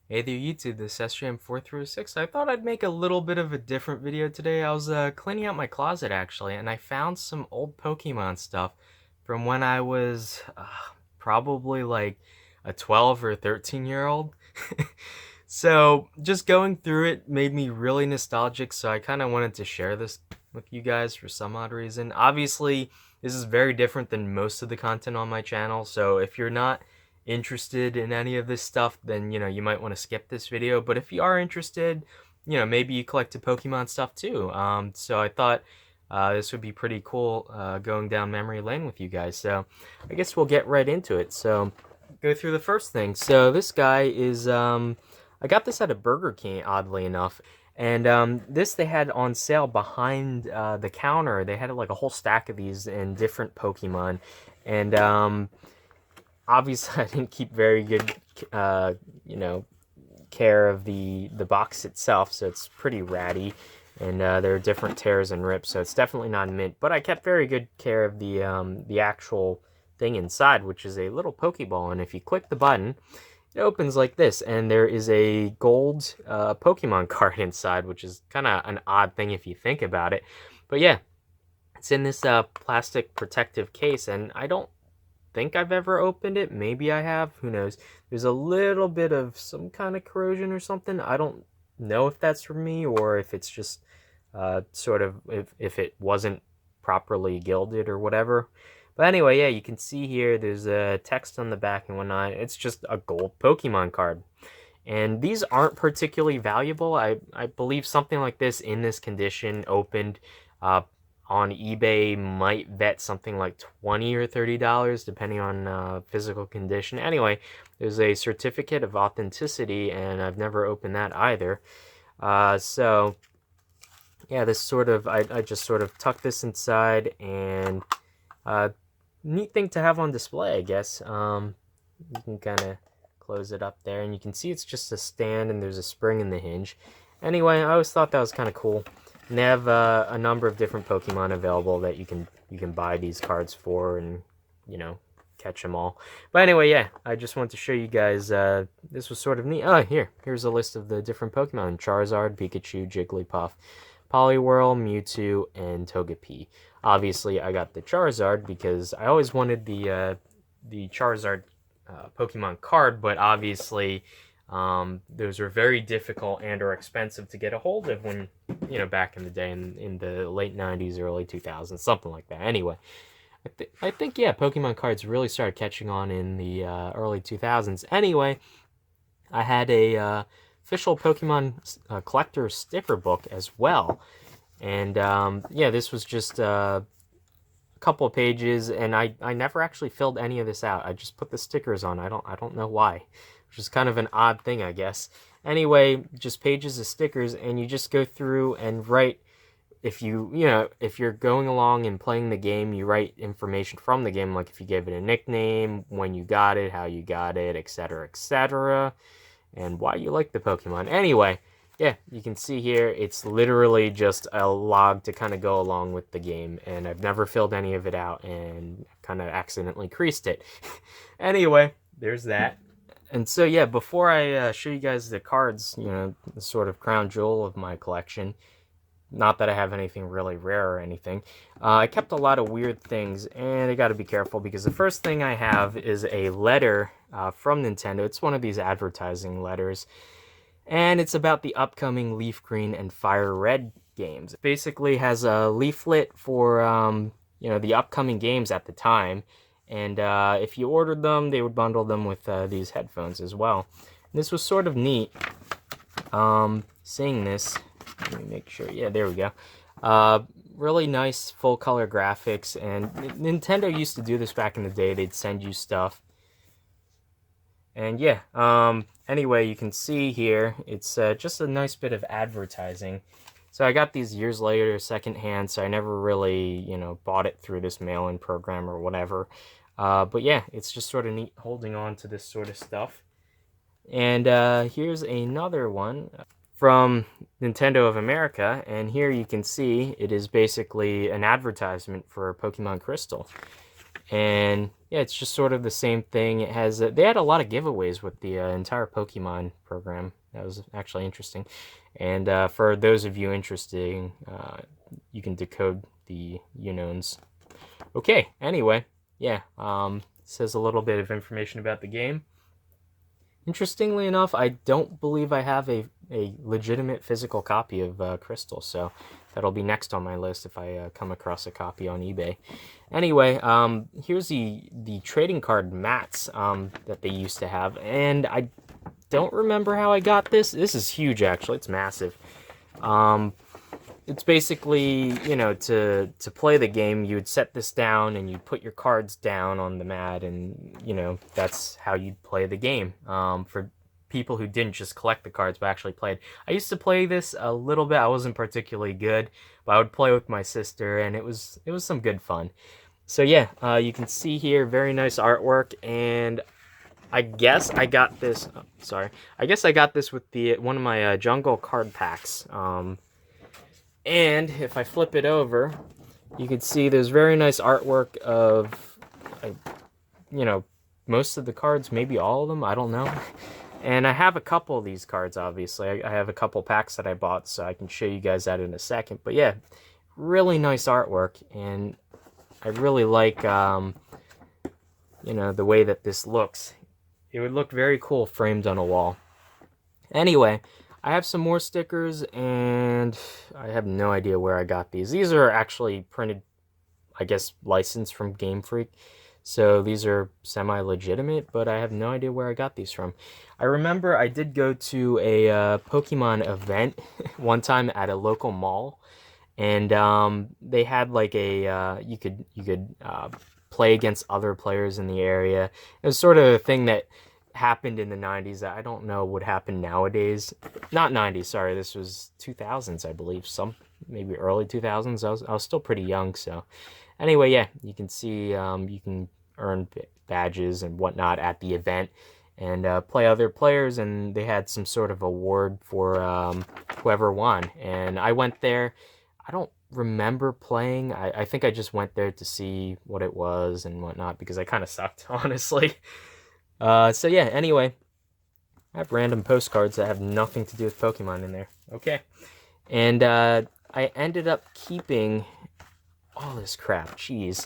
Hey there YouTube, this is sjm I thought I'd make a little bit of a different video today. I was cleaning out my closet actually, and I found some old Pokemon stuff from when I was probably like a 12 or 13-year-old. So just going through it made me really nostalgic, so I kind of wanted to share this with you guys for some odd reason. Obviously, this is very different than most of the content on my channel, so if you're not interested in any of this stuff, then you might want to skip this video. But if you are interested, maybe you collected Pokemon stuff too. So I thought this would be pretty cool going down memory lane with you guys. So I guess we'll get right into it. So go through the first thing. So this guy is I got this at a Burger King, oddly enough. And this they had on sale behind the counter. They had like a whole stack of these in different Pokemon. And obviously I didn't keep very good, care of the box itself, so it's pretty ratty, and there are different tears and rips, so it's definitely not mint. But I kept very good care of the actual thing inside, which is a little Pokeball, and if you click the button, it opens like this, and there is a gold Pokemon card inside, which is kind of an odd thing if you think about it. But yeah, it's in this plastic protective case, and I don't think I've ever opened it. Maybe I have. Who knows? There's a little bit of some kind of corrosion or something. I don't know if that's from me or if it's just sort of if it wasn't properly gilded or whatever. But anyway, yeah, you can see here there's a text on the back and whatnot. It's just a gold Pokemon card. And these aren't particularly valuable. I believe something like this in this condition opened uh, on eBay might vet something like $20 or $30 depending on physical condition. Anyway, there's a certificate of authenticity, and I've never opened that either. So yeah, this sort of I just sort of tuck this inside, and neat thing to have on display, I guess. You can kind of close it up there, and you can see it's just a stand, and there's a spring in the hinge. Anyway, I always thought that was kind of cool. And they have a number of different Pokemon available that you can buy these cards for, and catch them all. But anyway, yeah, I just wanted to show you guys. This was sort of neat. Oh, here's a list of the different Pokemon: Charizard, Pikachu, Jigglypuff, Poliwhirl, Mewtwo, and Togepi. Obviously, I got the Charizard because I always wanted the Charizard Pokemon card, but obviously those were very difficult and or expensive to get a hold of when, back in the day, in the late 90s, early 2000s, something like that. Anyway, I think, yeah, Pokemon cards really started catching on in the early 2000s. Anyway, I had a official Pokemon collector sticker book as well. And yeah, this was just a couple of pages, and I never actually filled any of this out. I just put the stickers on. I don't know why, which is kind of an odd thing, I guess. Anyway, just pages of stickers, and you just go through and write. If if you're going along and playing the game, you write information from the game, like if you gave it a nickname, when you got it, how you got it, etc., and why you like the Pokemon. Anyway, yeah, you can see here, it's literally just a log to kind of go along with the game, and I've never filled any of it out and kind of accidentally creased it. Anyway, there's that. And so, yeah, before I show you guys the cards, the sort of crown jewel of my collection, not that I have anything really rare or anything, I kept a lot of weird things, and I got to be careful because the first thing I have is a letter from Nintendo. It's one of these advertising letters, and it's about the upcoming Leaf Green and Fire Red games. It basically has a leaflet for the upcoming games at the time, and if you ordered them, they would bundle them with these headphones as well. And this was sort of neat. Seeing this, let me make sure. Yeah, there we go. Really nice full color graphics, and Nintendo used to do this back in the day. They'd send you stuff. And yeah, anyway, you can see here, it's just a nice bit of advertising. So I got these years later, secondhand, so I never really, bought it through this mail-in program or whatever. But yeah, it's just sort of neat holding on to this sort of stuff. And here's another one from Nintendo of America, and here you can see it is basically an advertisement for Pokemon Crystal. And yeah, it's just sort of the same thing. It has they had a lot of giveaways with the entire Pokemon program. That was actually interesting. And for those of you interested, you can decode the Unowns. Okay, anyway, yeah, says a little bit of information about the game. Interestingly enough, I don't believe I have a legitimate physical copy of Crystal, so that'll be next on my list if I come across a copy on eBay. Anyway, here's the trading card mats that they used to have, and I don't remember how I got this. This is huge, actually. It's massive. It's basically, you know, to play the game, you would set this down and you'd put your cards down on the mat, and, you know, that's how you'd play the game. For people who didn't just collect the cards but actually played. I used to play this a little bit. I wasn't particularly good, but I would play with my sister, and it was some good fun. So yeah, you can see here, very nice artwork, and I guess I got this. Oh, sorry, I guess I got this with the one of my jungle card packs. And if I flip it over, you can see there's very nice artwork of, you know, most of the cards, maybe all of them, I don't know. And I have a couple of these cards, obviously. I have a couple packs that I bought, so I can show you guys that in a second. But yeah, really nice artwork, and I really like, you know, the way that this looks. It would look very cool framed on a wall. Anyway, I have some more stickers, and I have no idea where I got these. These are actually printed, I guess, licensed from Game Freak. So these are semi-legitimate, but I have no idea where I got these from. I remember I did go to a Pokemon event one time at a local mall, and they had like a you could play against other players in the area. It was sort of a thing that happened in the 90s that I don't know would happen nowadays. Not 90s, sorry, this was 2000s, I believe. Maybe early 2000s. I was still pretty young, so anyway, yeah, you can see you can earn badges and whatnot at the event and play other players, and they had some sort of award for whoever won. And I went there. I don't remember playing. I think I just went there to see what it was and whatnot because I kind of sucked, honestly. So yeah, anyway, I have random postcards that have nothing to do with Pokemon in there. Okay. And I ended up keeping all this crap. Jeez.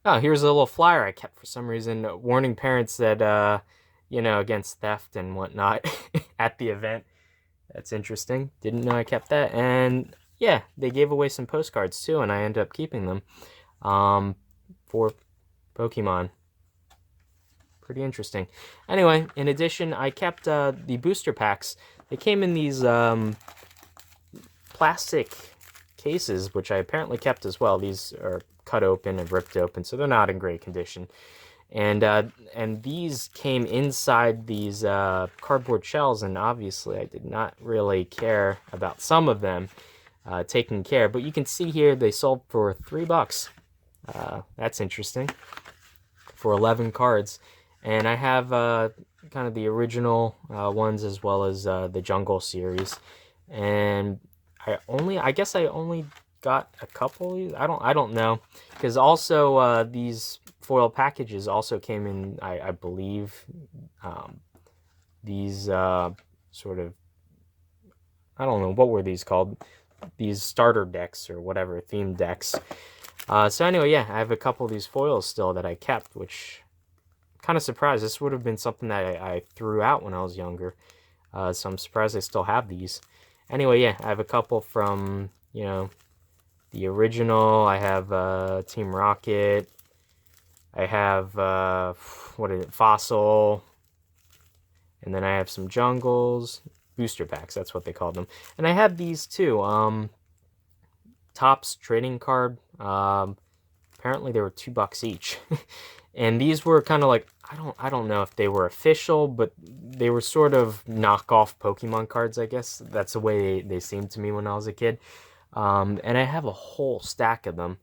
Oh, here's a little flyer I kept for some reason, warning parents that, you know, against theft and whatnot at the event. That's interesting. Didn't know I kept that. And yeah, they gave away some postcards too, and I ended up keeping them for Pokemon. Pretty interesting. Anyway, in addition, I kept the booster packs. They came in these plastic cases, which I apparently kept as well. These are cut open and ripped open, so they're not in great condition. And these came inside these cardboard shells, and obviously I did not really care about some of them taking care. But you can see here they sold for $3. That's interesting. For 11 cards. And I have kind of the original ones as well as the Jungle series. And I guess I only got a couple. I don't know, because also these foil packages also came in. I believe these sort of, I don't know, what were these called? These starter decks or whatever, themed decks. So anyway, yeah, I have a couple of these foils still that I kept, which I'm kind of surprised. This would have been something that I threw out when I was younger. So I'm surprised I still have these. Anyway, yeah, I have a couple from, you know, the original. I have Team Rocket. I have, what is it, Fossil. And then I have some Jungles. Booster packs, that's what they called them. And I have these too. Topps trading card. Apparently they were $2 each. And these were kind of like, I don't know if they were official, but they were sort of knockoff Pokemon cards, I guess. That's the way they seemed to me when I was a kid. And I have a whole stack of them.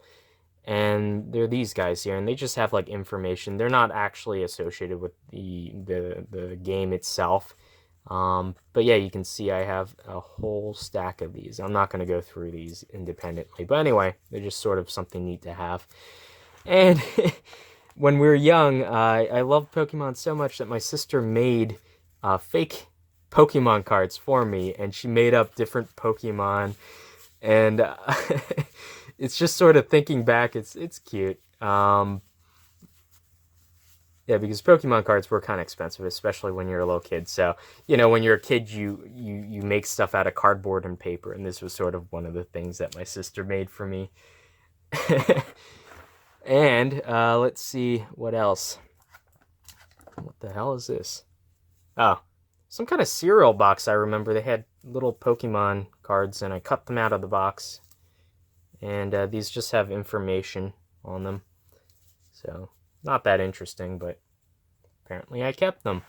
And they're these guys here, and they just have like information. They're not actually associated with the game itself. But yeah, you can see I have a whole stack of these. I'm not going to go through these independently, but anyway, they're just sort of something neat to have. And when we were young, I loved Pokemon so much that my sister made fake Pokemon cards for me, and she made up different Pokemon, and it's just sort of thinking back, it's cute. Yeah, because Pokemon cards were kind of expensive, especially when you're a little kid. So, when you're a kid, you make stuff out of cardboard and paper, and this was sort of one of the things that my sister made for me. And let's see what else. What the hell is this? Oh, some kind of cereal box. I remember they had little Pokemon cards, and I cut them out of the box. And these just have information on them. So, not that interesting, but apparently I kept them.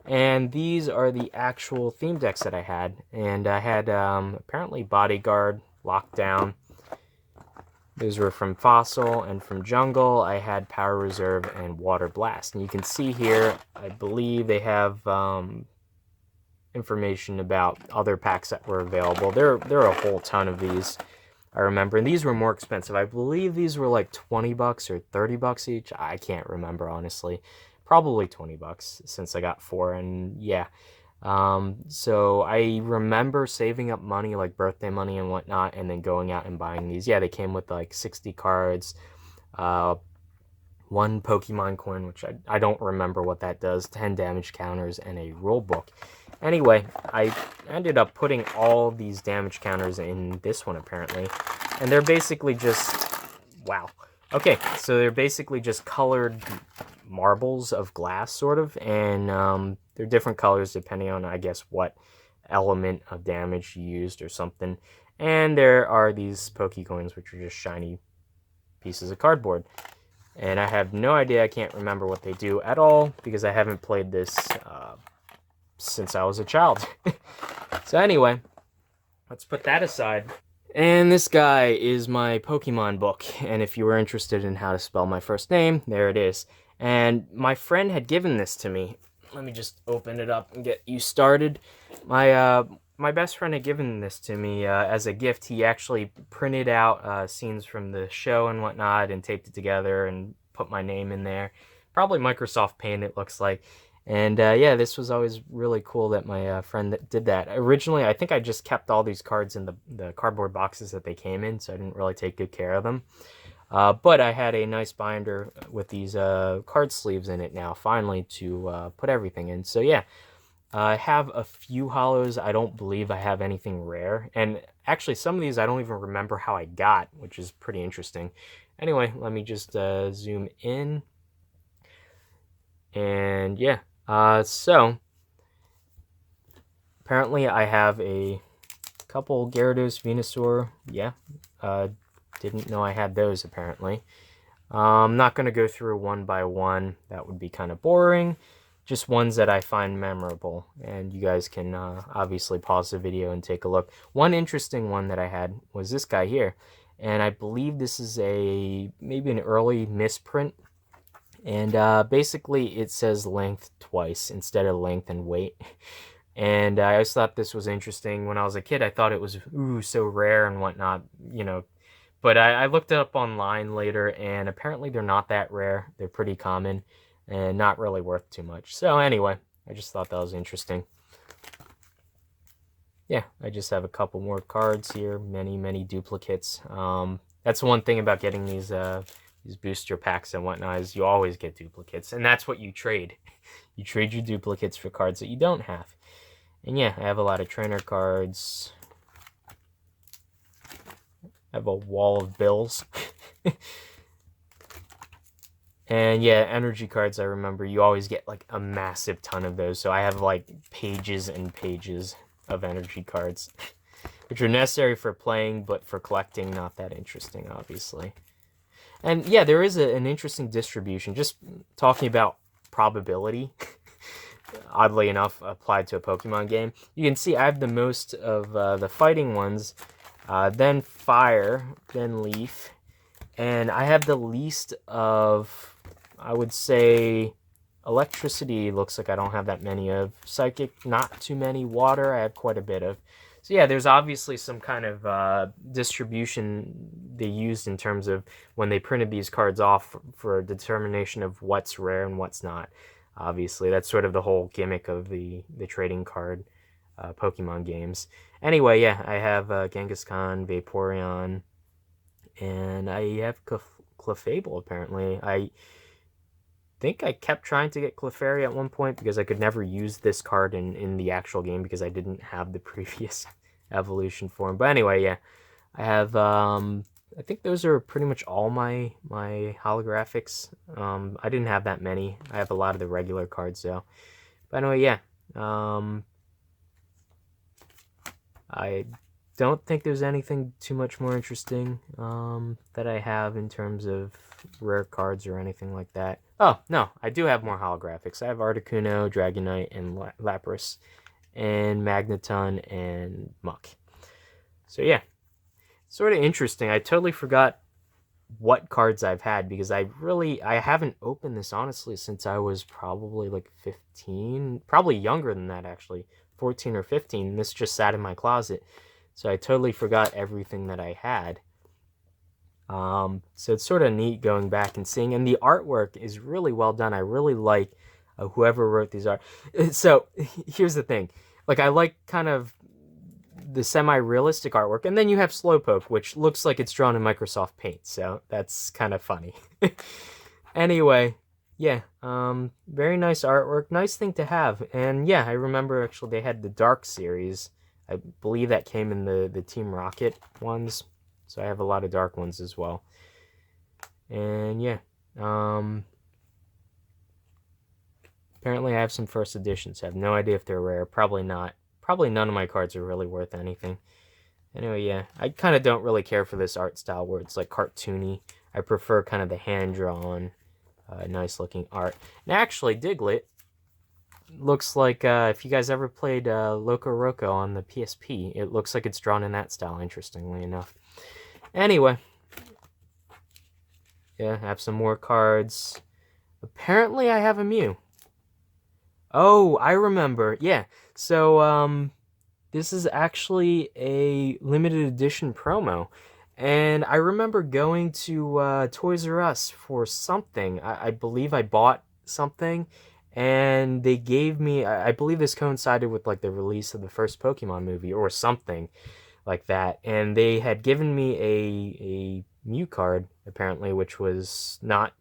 And these are the actual theme decks that I had. And I had apparently Bodyguard, Lockdown. Those were from Fossil, and from Jungle, I had Power Reserve and Water Blast. And you can see here, I believe they have information about other packs that were available. There are a whole ton of these, I remember. And these were more expensive. I believe these were like 20 bucks or 30 bucks each. I can't remember, honestly. Probably 20 bucks since I got 4, and yeah. So I remember saving up money, like birthday money and whatnot, and then going out and buying these. Yeah, they came with like 60 cards, 1 Pokemon coin, which I don't remember what that does, 10 damage counters, and a rule book. Anyway, I ended up putting all these damage counters in this one, apparently, and they're basically just, wow. Okay, so they're basically just colored marbles of glass, sort of, and they're different colors depending on, I guess, what element of damage you used or something. And there are these Pokecoins, which are just shiny pieces of cardboard. And I have no idea, I can't remember what they do at all, because I haven't played this since I was a child. So anyway, let's put that aside. And this guy is my Pokemon book, and if you were interested in how to spell my first name, there it is. And my friend had given this to me. Let me just open it up and get you started. My best friend had given this to me as a gift. He actually printed out scenes from the show and whatnot and taped it together and put my name in there. Probably Microsoft Paint, it looks like. And yeah, this was always really cool that my friend did that. Originally, I think I just kept all these cards in the cardboard boxes that they came in, so I didn't really take good care of them. But I had a nice binder with these card sleeves in it now, finally, to put everything in. So yeah, I have a few holos. I don't believe I have anything rare. And actually, some of these I don't even remember how I got, which is pretty interesting. Anyway, let me just zoom in. And yeah, so apparently I have a couple Gyarados, Venusaur. Yeah, didn't know I had those, apparently. I'm not going to go through one by one. That would be kind of boring. Just ones that I find memorable. And you guys can obviously pause the video and take a look. One interesting one that I had was this guy here. And I believe this is maybe an early misprint. And basically it says length twice instead of length and weight. And I always thought this was interesting. When I was a kid, I thought it was, ooh, so rare and whatnot, But I looked it up online later, and apparently they're not that rare. They're pretty common and not really worth too much. So anyway, I just thought that was interesting. Yeah, I just have a couple more cards here. Many duplicates. That's one thing about getting these booster packs and whatnot, is you always get duplicates. And that's what you trade. You trade your duplicates for cards that you don't have. And yeah, I have a lot of trainer cards. I have a wall of bills. And yeah, energy cards, I remember you always get like a massive ton of those. So I have like pages and pages of energy cards, which are necessary for playing, but for collecting, not that interesting, obviously. And yeah, there is an interesting distribution, just talking about probability, oddly enough, applied to a Pokemon game. You can see I have the most of the fighting ones, then fire, then leaf, and I have the least of, I would say, electricity. Looks like I don't have that many of. Psychic, not too many. Water, I have quite a bit of. So yeah, there's obviously some kind of distribution they used in terms of when they printed these cards off for determination of what's rare and what's not. Obviously, that's sort of the whole gimmick of the trading card Pokemon games. Anyway, yeah, I have Kangaskhan, Vaporeon, and I have Clefable, apparently. I think I kept trying to get Clefairy at one point because I could never use this card in the actual game because I didn't have the previous evolution form. But anyway, yeah, I have, I think those are pretty much all my holographics. I didn't have that many. I have a lot of the regular cards, though. But anyway, yeah. I don't think there's anything too much more interesting that I have in terms of rare cards or anything like that. Oh, no, I do have more holographics. I have Articuno, Dragonite, and Lapras, and Magneton, and Muck. So yeah, sort of interesting. I totally forgot what cards I've had because I haven't opened this honestly since I was probably like 15, probably younger than that actually, 14 or 15. This just sat in my closet, so I totally forgot everything that I had. So it's sort of neat going back and seeing, and the artwork is really well done. I really like whoever wrote these art. So here's the thing, like I like kind of the semi-realistic artwork, and then you have Slowpoke, which looks like it's drawn in Microsoft Paint, so that's kind of funny. Anyway, yeah, very nice artwork, nice thing to have. And yeah, I remember actually they had the Dark series. I believe that came in the Team Rocket ones, so I have a lot of Dark ones as well. And yeah, apparently I have some first editions. I have no idea if they're rare, probably not. Probably none of my cards are really worth anything. Anyway, yeah, I kind of don't really care for this art style where it's like cartoony. I prefer kind of the hand-drawn, nice-looking art. And actually, Diglett looks like, if you guys ever played Loco Roco on the PSP, it looks like it's drawn in that style, interestingly enough. Anyway, yeah, I have some more cards. Apparently, I have a Mew. Oh, I remember. Yeah. So, this is actually a limited edition promo. And I remember going to Toys R Us for something. I believe I bought something. And they gave me, I believe this coincided with like the release of the first Pokemon movie or something like that. And they had given me a Mew card, apparently, which was not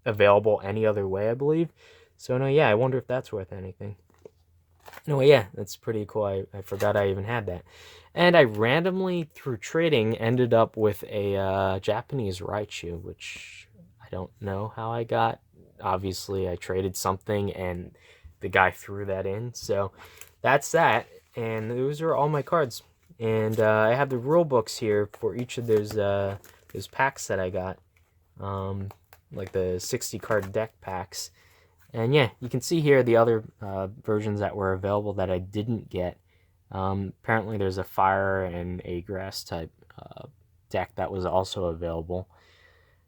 available any other way, I believe. So, no, yeah, I wonder if that's worth anything. No, yeah, that's pretty cool. I forgot I even had that. And I randomly, through trading, ended up with a Japanese Raichu, which I don't know how I got. Obviously, I traded something, and the guy threw that in. So, that's that. And those are all my cards. And I have the rule books here for each of those packs that I got. Like the 60-card deck packs. And yeah, you can see here the other versions that were available that I didn't get. Apparently there's a fire and a grass type deck that was also available.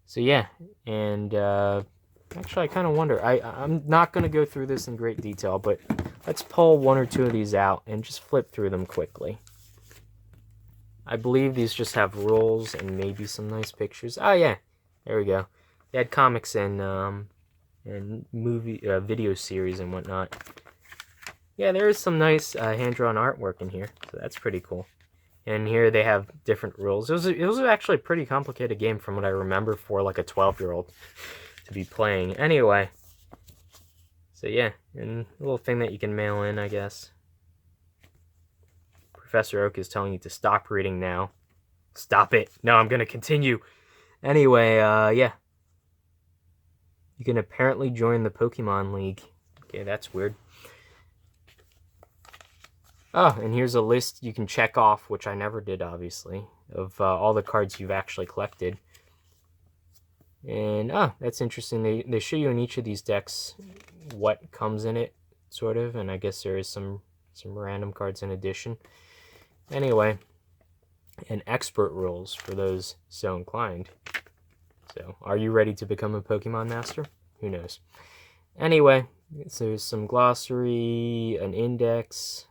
So yeah, and actually I kind of wonder, I'm not going to go through this in great detail, but let's pull one or two of these out and just flip through them quickly. I believe these just have rules and maybe some nice pictures. Oh yeah, there we go. They had comics and movie video series and whatnot. Yeah, there is some nice hand-drawn artwork in here, so that's pretty cool. And here they have different rules. It was actually a pretty complicated game from what I remember for like a 12-year-old to be playing. Anyway, so yeah, and a little thing that you can mail in, I guess. Professor Oak is telling you to stop reading now. Stop it. No, I'm going to continue. Anyway, yeah. You can apparently join the Pokemon League. Okay, that's weird. Oh, and here's a list you can check off, which I never did, obviously, of all the cards you've actually collected. And, that's interesting. They show you in each of these decks what comes in it, sort of, and I guess there is some random cards in addition. Anyway, and expert rules for those so inclined. So, are you ready to become a Pokemon Master? Who knows? Anyway, so there's some glossary, an index.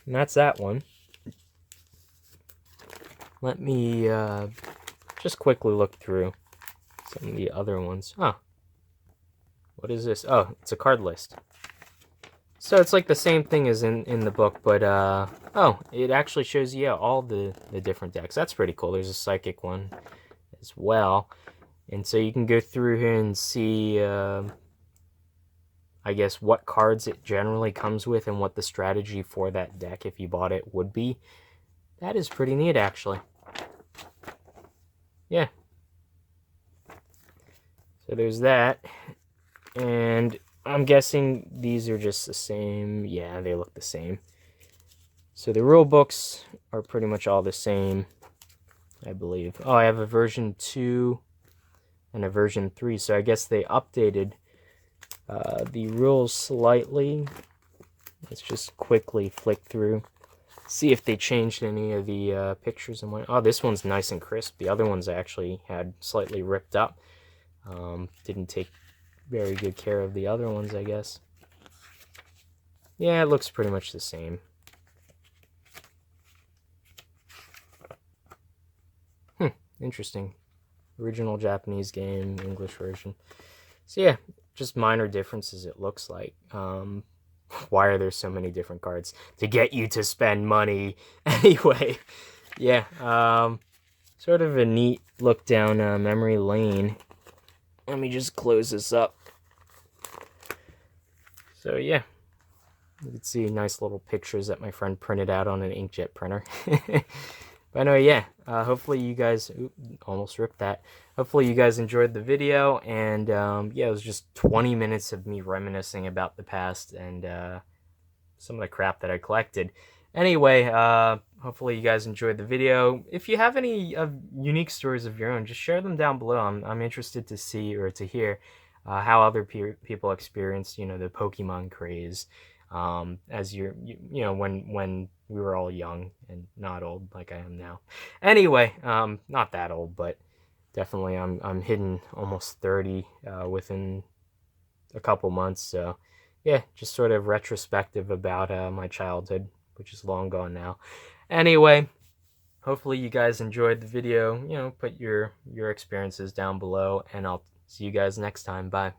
And that's that one. Let me just quickly look through some of the other ones. Oh, what is this? Oh, it's a card list. So it's like the same thing as in the book, but oh, it actually shows you all the different decks. That's pretty cool. There's a psychic one as well. And so you can go through here and see, I guess, what cards it generally comes with and what the strategy for that deck, if you bought it, would be. That is pretty neat, actually. Yeah. So there's that. And I'm guessing these are just the same. Yeah, they look the same. So the rule books are pretty much all the same, I believe. Oh, I have a version 2 and a version 3. So I guess they updated the rules slightly. Let's just quickly flick through, see if they changed any of the pictures and what. Oh, this one's nice and crisp. The other ones I actually had slightly ripped up. Didn't take very good care of the other ones, I guess. Yeah, it looks pretty much the same. Interesting. Original Japanese game, English version. So yeah, just minor differences, it looks like. Why are there so many different cards? To get you to spend money. Anyway, yeah, sort of a neat look down memory lane. Let me just close this up. So yeah, you can see nice little pictures that my friend printed out on an inkjet printer. But anyway, yeah, hopefully you guys, almost ripped that. Hopefully you guys enjoyed the video, and yeah, it was just 20 minutes of me reminiscing about the past and some of the crap that I collected. Anyway, hopefully you guys enjoyed the video. If you have any unique stories of your own, just share them down below. I'm interested to see or to hear how other people experienced, you know, the Pokemon craze. As you know, when we were all young and not old like I am now. Anyway, not that old, but definitely I'm hitting almost 30 within a couple months. So yeah, just sort of retrospective about my childhood, which is long gone now. Anyway, hopefully you guys enjoyed the video. You know, put your experiences down below, and I'll see you guys next time. Bye.